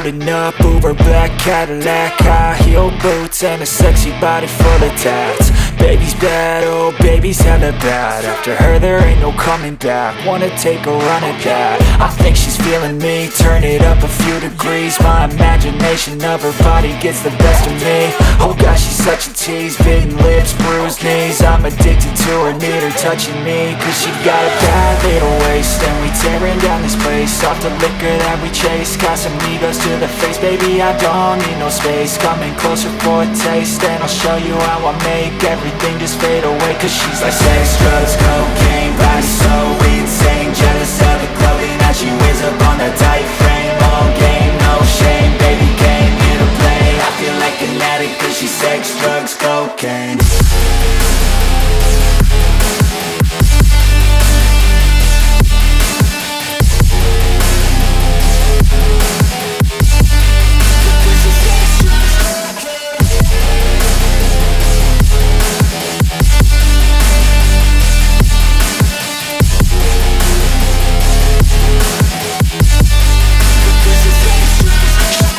Rolling up, Uber black Cadillac, high heel boots and a sexy body full of tats. Baby's bad, oh baby's hella bad. After her there ain't no coming back. Wanna take a run at that. I think she's feeling me, turn it up a few degrees. My imagination of her body gets the best of me. Oh gosh, she's such a tease, bitten lips, bruised knees. I'm addicted to her, need her touching me, cause she got a bad little waist. And we tearing down this place, off the liquor that we chase. Got some egos to the face, baby I don't need no space. Coming closer for a taste, and I'll show you how I make everything just fade away. Cause she's like sex, drugs, cocaine, body so insane. Jealous of the clothing that she wears up on that tight frame. All game, no shame, baby came here to play. I feel like an addict cause she's sex, drugs, cocaine.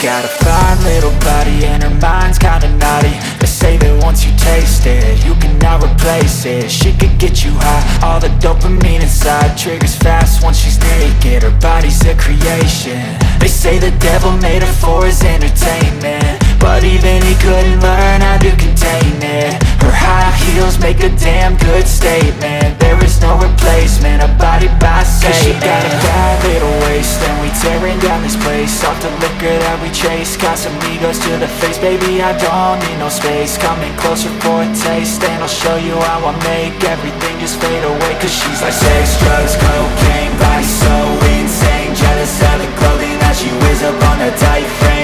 Got a fine little body and her mind's kinda naughty. They say that once you taste it, you cannot replace it. She could get you high, all the dopamine inside triggers fast once she's naked. Her body's a creation. They say the devil made her for his entertainment, but even he couldn't learn how to contain it. Her high heels make a damn good statement. There is no replacement, a body by Satan. Cause she got a bad little waist, and we tearing down this place, off the liquor that we chase. Got some egos to the face, baby I don't need no space. Coming closer for a taste, and I'll show you how I make everything just fade away. Cause she's like sex, drugs, cocaine, body so insane. Jealous of the clothing that she wears up on a tight frame.